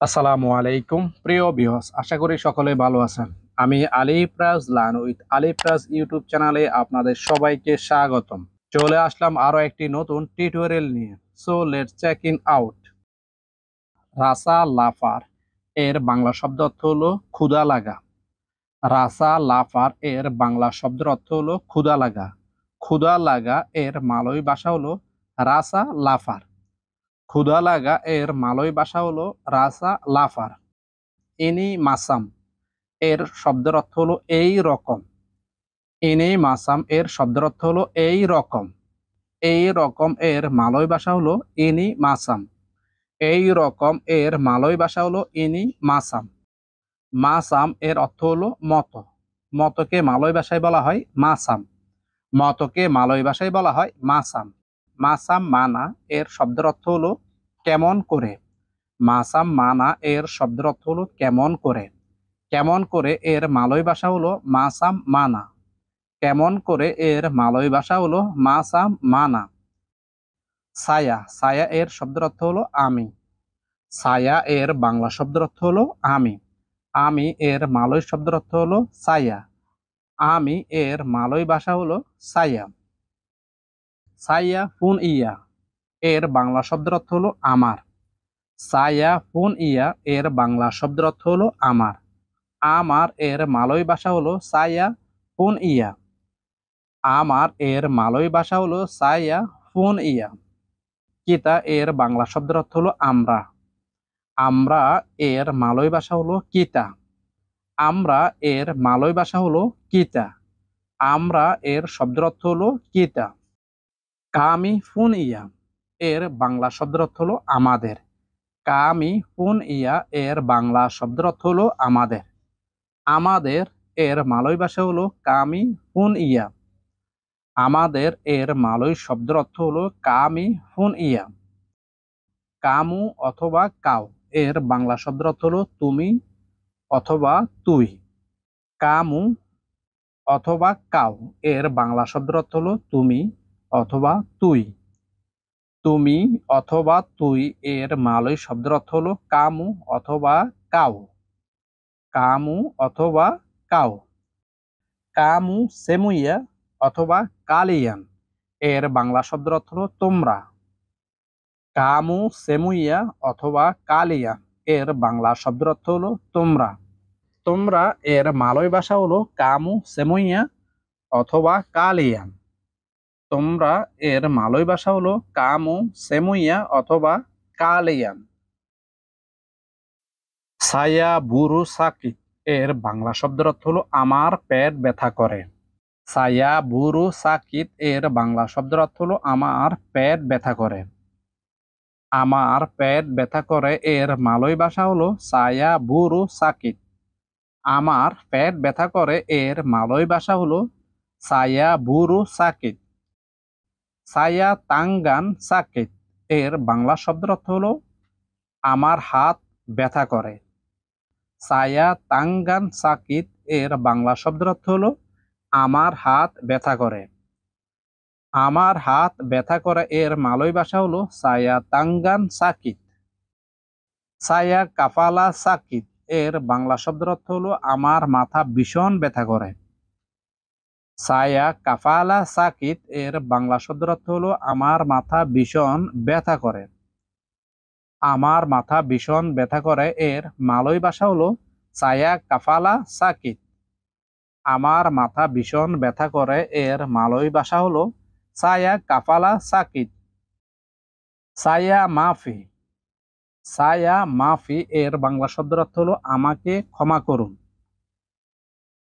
আসসালামু আলাইকুম প্রিয় ভিউয়ার্স, আশা করি সকলে ভালো আছেন। আমি আলিফ রাজ learn with Alif Raj YouTube চ্যানেলে আপনাদের সবাইকে স্বাগতম। চলে আসলাম আরো একটি নতুন টিউটোরিয়াল নিয়ে। So let's check in out. রাসা লাফার এর বাংলা শব্দ অর্থ হলো ক্ষুধা লাগা। রাসা লাফার এর বাংলা শব্দের অর্থ হলো ক্ষুধা লাগা। ক্ষুধা লাগা এর মালয় ভাষা হলো রাসা লাফার। ক্ষুধা লাগা এর মালয় ভাষা হলো রাসা লাফার। ইনি মাসাম এর শব্দের অর্থ হলো এই রকম। ইনি মাসাম এর শব্দের অর্থ হলো এই রকম। এই রকম এর মালয় ভাষা হলো ইনি মাসাম। এই রকম এর মালয় ভাষা হলো ইনি মাসাম। মাসাম এর অর্থ হলো মতো। মতকে মালয় ভাষায় বলা হয় মাসাম। মতকে মালয় ভাষায় বলা হয় মাসাম। মাসাম মানা এর শব্দের অর্থ হলো কেমন করে। মাসাম মানা এর শব্দের অর্থ হলো কেমন করে। কেমন করে এর মালয় ভাষা হলো মাসাম মানা। কেমন করে এর মালয় ভাষা হলো মাসাম মানা। ছায়া ছায়া এর শব্দের অর্থ হলো আমি। ছায়া এর বাংলা শব্দের অর্থ হলো আমি। আমি এর মালয় শব্দের অর্থ হলো ছায়া। আমি এর মালয় ভাষা হলো ছায়া। ছায়া ফুন ইয়া এর বাংলা শব্দের অর্থ হলো আমার। ছায়া ফুন ইয়া এর বাংলা শব্দের অর্থ হলো আমার। আমার এর মালয় ভাষা হলো ছায়া ফুন ইয়া। আমার এর মালয় ভাষা হলো ছায়া ফুন ইয়া। কিতা এর বাংলা শব্দের অর্থ হলো আমরা। আমরা এর মালয় ভাষা হলো কিতা। আমরা এর মালয় ভাষা হলো কিতা। আমরা এর শব্দের অর্থ হলো কিতা। কামি ফুন ইয়া এর বাংলা শব্দের অর্থ হলো আমাদের। কামি ফুন ইয়া এর বাংলা শব্দের অর্থ হলো আমাদের। আমাদের এর মালয় ভাষা হলো কামি ফুন ইয়া। আমাদের এর মালয় শব্দের অর্থ হলো কামি ফুন ইয়া। কামু অথবা কাউ এর বাংলা শব্দের অর্থ হলো তুমি অথবা তুই। কামু অথবা কাউ এর বাংলা শব্দের অর্থ হলো তুমি অথবা তুই। তুমি অথবা তুই এর মালয় শব্দের অর্থ হলো কামু অথবা কাউ। কামু অথবা কাউ। কামু সেমুইয়া অথবা কালিয়ান এর বাংলা শব্দের অর্থ হলো তোমরা। কামু সেমুইয়া অথবা কালিয়ান এর বাংলা শব্দের অর্থ হলো তোমরা। তোমরা এর মালয় ভাষা হলো কামু সেমুইয়া অথবা কালিয়ান। তোমরা এর মালয় ভাষা হলো কামু সেমুইয়া অথবা কালিয়ান। ছায়া বুরু সাকিত এর বাংলা শব্দের অর্থ হলো আমার পেট ব্যথা করে। ছায়া বুরু সাকিত এর বাংলা শব্দের অর্থ হলো আমার পেট ব্যথা করে। আমার পেট ব্যথা করে এর মালয় ভাষা হলো ছায়া বুরু সাকিত। আমার পেট ব্যথা করে এর মালয় ভাষা হলো ছায়া বুরু সাকিত। ছায়া তাঙ্গান সাকিত এর বাংলা শব্দের অর্থ হলো আমার হাত ব্যথা করে। ছায়া তাঙ্গান সাকিত এর বাংলা শব্দের অর্থ হলো আমার হাত ব্যথা করে। আমার হাত ব্যথা করে এর মালয় ভাষা হলো ছায়া তাঙ্গান সাকিত। ছায়া কাফালা সাকিত এর বাংলা শব্দের অর্থ হলো আমার মাথা ভীষণ ব্যথা করে। ছায়া কাফালা সাকিত এর বাংলা শব্দের অর্থ হলো আমার মাথা ভীষণ ব্যথা করে। আমার মাথা ভীষণ ব্যথা করে এর মালয় ভাষা হলো ছায়া কাফালা সাকিত। আমার মাথা ভীষণ ব্যথা করে এর মালয় ভাষা হলো ছায়া কাফালা সাকিত। ছায়া মাফি। ছায়া মাফি এর বাংলা শব্দের অর্থ হলো আমাকে ক্ষমা করুন।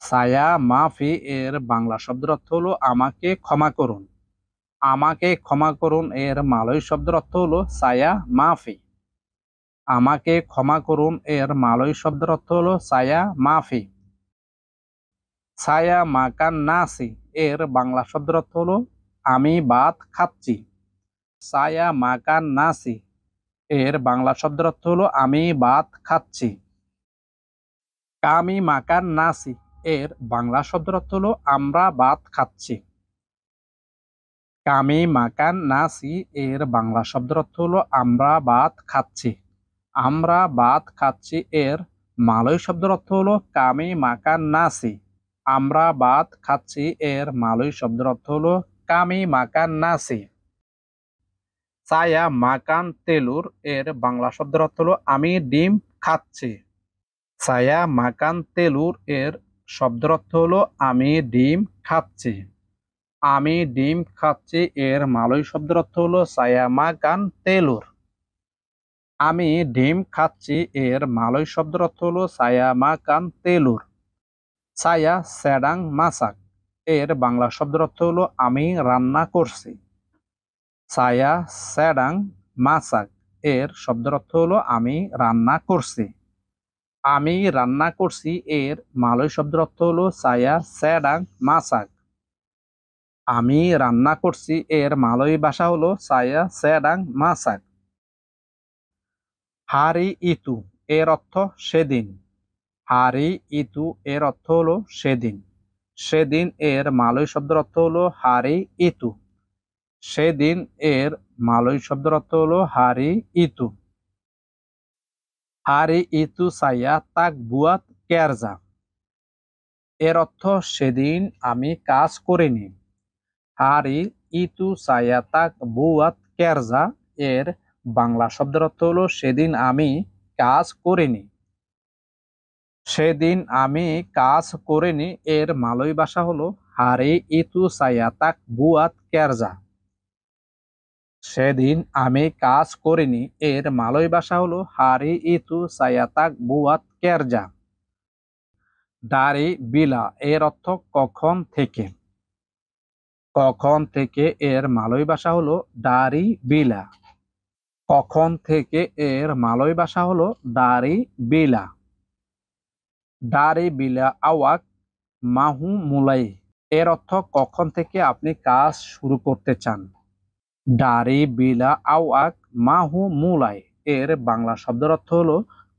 ছায়া মাফি এর বাংলা শব্দের অর্থ হলো আমাকে ক্ষমা করুন। আমাকে ক্ষমা করুন এর মালয় শব্দের অর্থ হলো ছায়া মাফি। আমাকে ক্ষমা করুন এর মালয় শব্দের অর্থ হলো ছায়া মাফি। ছায়া মাকান নাসি এর বাংলা শব্দের অর্থ হলো আমি ভাত খাচ্ছি। ছায়া মাকান নাসি এর বাংলা শব্দের অর্থ হলো আমি ভাত খাচ্ছি। কামি মাকান নাসি এর বাংলা শব্দের অর্থ হলো আমরা ভাত খাচ্ছি। কামি মাকান নাসি এর বাংলা শব্দের অর্থ হলো আমরা ভাত খাচ্ছি। আমরা ভাত খাচ্ছি এর মালয় শব্দের অর্থ হলো কামি মাকান নাসি। আমরা ভাত খাচ্ছি এর মালয় শব্দের অর্থ হলো কামি মাকান নাসি। সায়া মাকান তেলুর এর বাংলা শব্দের অর্থ হলো আমি ডিম খাচ্ছি। সায়া মাকান তেলুর এর শব্দের অর্থ হলো আমি ডিম খাচ্ছি। আমি ডিম খাচ্ছি এর মালয় শব্দের অর্থ হলো সায়া মাকান তেলুর। আমি ডিম খাচ্ছি এর মালয় শব্দের অর্থ হলো সায়া মাকান তেলুর। সায়া সেডাং মাসাক এর বাংলা শব্দের অর্থ হলো আমি রান্না করছি। সায়া সেডাং মাসাক এর শব্দের অর্থ হলো আমি রান্না করছি। আমি রান্না করছি এর মালয় শব্দের অর্থ হলো সায়া সেডাং মাসাক। আমি রান্না করছি এর মালয় ভাষা হলো সায়া সেডাং মাসাক। হারি ইতু এর অর্থ সেদিন। হারি ইতু এর অর্থ হলো সেদিন। সেদিন এর মালয় শব্দের অর্থ হলো হারি ইতু। সেদিন এর মালয় শব্দের অর্থ হলো হারি ইতু। হারি ইতু সায়া তাক বুয়াত কেরজা এর অর্থ সেদিন আমি কাজ করিনি। হারি ইতু সায়া তাক বুয়াত কেরজা এর বাংলা শব্দের অর্থ হলো সেদিন আমি কাজ করিনি। সেদিন আমি কাজ করিনি এর মালয় ভাষা হলো হারি ইতু সায়া তাক বুয়াত কেরজা। সেদিন আমি কাজ করিনি এর মালয় ভাষা হলো হারি ইতু সায়া তাক বুয়াত কেরজা। দারি বিলা এর অর্থ কখন থেকে। কখন থেকে এর মালয় ভাষা হলো দারি বিলা। কখন থেকে এর মালয় ভাষা হলো দারি বিলা। দারি বিলা আওয়াক মাহু মুলাই এর অর্থ কখন থেকে আপনি কাজ শুরু করতে চান। দারি বিলা আওয়াক মাহু মুলাই এর বাংলা শব্দের অর্থ হলো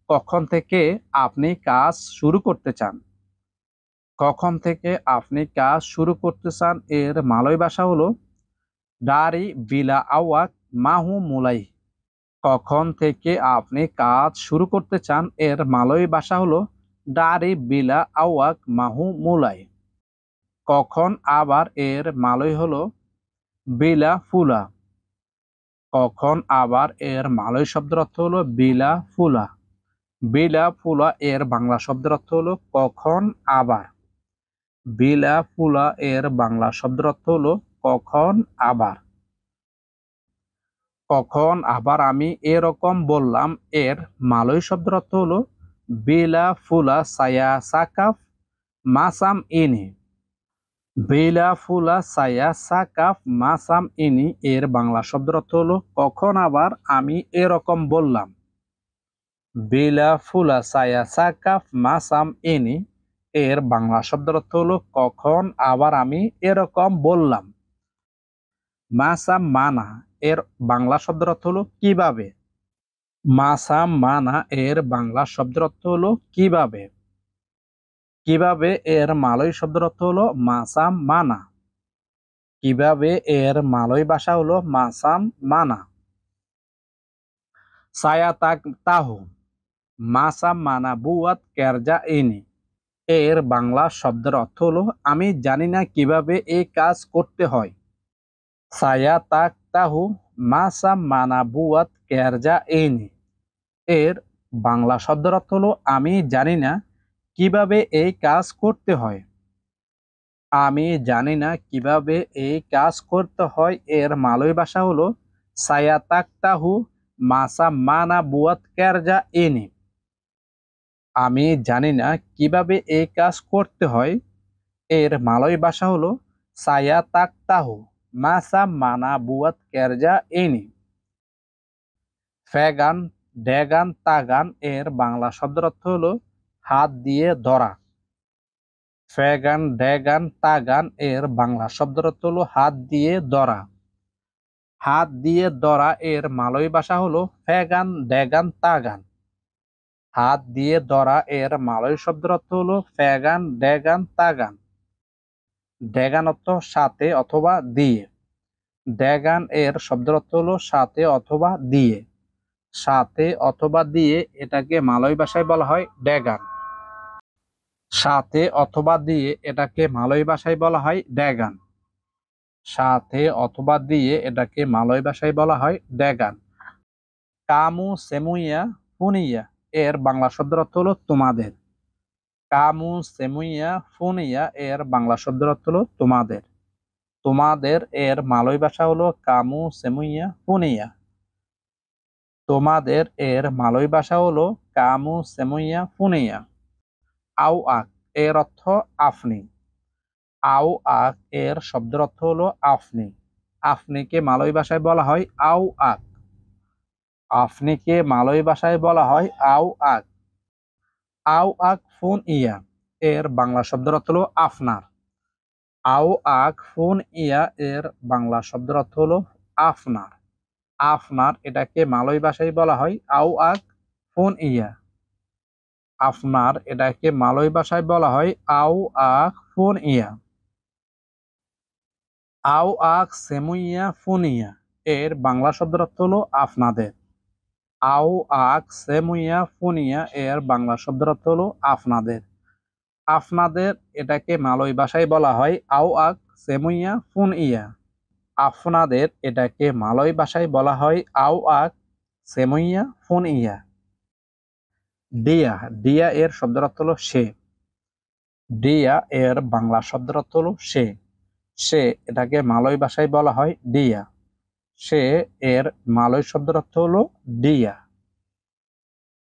কখন থেকে আপনি কাজ শুরু করতে চান। কখন থেকে আপনি কাজ শুরু করতে চান এর মালয় ভাষা হলো দারি বিলা আওয়াক মাহু মুলাই। কখন থেকে আপনি কাজ শুরু করতে চান এর মালয় ভাষা হলো দারি বিলা আওয়াক মাহু মুলাই। কখন আবার এর মালয় হলো বিলা ফুলা। কখন আবার এর মালয় শব্দের অর্থ হলো বিলা ফুলা। বিলা ফুলা এর বাংলা শব্দের অর্থ হলো কখন আবার। বিলা ফুলা এর বাংলা শব্দের অর্থ হলো কখন আবার। কখন আবার আমি এরকম বললাম এর মালয় শব্দের অর্থ হলো বিলা ফুলা সায়া সাকাফ মাসাম ইনি। বিলা ফুলা সায়া সাকাফ মাসাম ইনি এর বাংলা শব্দের অর্থ হলো কখন আবার আমি এরকম বললাম। বিলা ফুলা সায়া সাকাফ মাসাম ইনি এর বাংলা শব্দের অর্থ হলো কখন আবার আমি এরকম বললাম। মাসাম মানা এর বাংলা শব্দের অর্থ হলো কিভাবে। মাসাম মানা এর বাংলা শব্দের অর্থ হলো কিভাবে। কিভাবে এর মালয় শব্দের অর্থ হলো মাসাম মানা। কিভাবে এর মালয় ভাষা হলো মাসাম মানা। সায়া তাক তাহু মাসাম মানা বুয়াত কেরজা ইনি এর বাংলা শব্দের অর্থ হলো আমি জানি না কিভাবে এই কাজ করতে হয়। সায়া তাক তাহু মাসাম মানা বুয়াত কেরজা ইনি এর বাংলা শব্দের অর্থ হলো আমি জানি না কিভাবে এই কাজ করতে হয়। আমি জানি না কিভাবে এই কাজ করতে হয় এর মালয় ভাষা হলো সায়া তাক তাহু মাসাম মানা বুয়াত কেরজা ইনি। আমি জানি না কিভাবে এই কাজ করতে হয় এর মালয় ভাষা হলো সায়া তাক তাহু মাসাম মানা বুয়াত কেরজা ইনি। ফেগান ডেগান তাগান এর বাংলা শব্দের অর্থ হলো হাত দিয়ে ধরা। ফেগান ডেগান তাগান এর বাংলা শব্দের অর্থ হলো হাত দিয়ে ধরা। হাত দিয়ে ধরা এর মালয় ভাষা হলো ফেগান ডেগান তাগান। হাত দিয়ে ধরা এর মালয় শব্দের অর্থ হলো ফেগান ডেগান তাগান। ডেগান অর্থ সাথে অথবা দিয়ে। ডেগান এর শব্দের অর্থ হলো সাথে অথবা দিয়ে। সাথে অথবা দিয়ে এটাকে মালয় ভাষায় বলা হয় ড্যাগান। সাথে অথবা দিয়ে এটাকে মালয় ভাষায় বলা হয় ড্যাগান। সাথে অথবা দিয়ে এটাকে মালয় ভাষায় বলা হয় ড্যাগান। কামু সেমুইয়া ফুনিয়া এর বাংলা শব্দের অর্থ হলো তোমাদের। কামু সেমুইয়া ফুনিয়া এর বাংলা শব্দের অর্থ হলো তোমাদের। তোমাদের এর মালয় ভাষা হলো কামু সেমুইয়া ফুনিয়া। তোমাদের এর মালয় ভাষা হলো কামু সেমুইয়া ফুনিয়া। আও আক এর অর্থ আপনি। আও আক এর শব্দের অর্থ হলো আপনি। আপনিকে মালয় ভাষায় বলা হয় আও আক। আপনিকে মালয় ভাষায় বলা হয় আও আক। আও আক ফুন ইয়া এর বাংলা শব্দের অর্থ হলো আপনার। আও আক ফুন ইয়া এর বাংলা শব্দের অর্থ হলো আপনার। আপনার এটাকে মালয় ভাষায় বলা হয় আও আক ফুন ইয়া। আপনার এটাকে মালয় ভাষায় বলা হয় আও আক ফুন ইয়া। আও আক সেমুইয়া ফুনিয়া এর বাংলা শব্দের অর্থ হলো আপনাদের। আও আক সেমুইয়া ফুনিয়া এর বাংলা শব্দের অর্থ হলো আপনাদের। আপনাদের এটাকে মালয় ভাষায় বলা হয় আও আক সেমুইয়া ফুন ইয়া। আপনাদের এটাকে মালয় ভাষায় বলা হয় আও আক সেমুইয়া ফুন ইয়া। ডিয়া ডিয়া এর শব্দের অর্থ হলো সে। ডিয়া এর বাংলা শব্দের অর্থ হলো সে। সে এটাকে মালয় ভাষায় বলা হয় ডিয়া। সে এর মালয় শব্দের অর্থ হলো ডিয়া।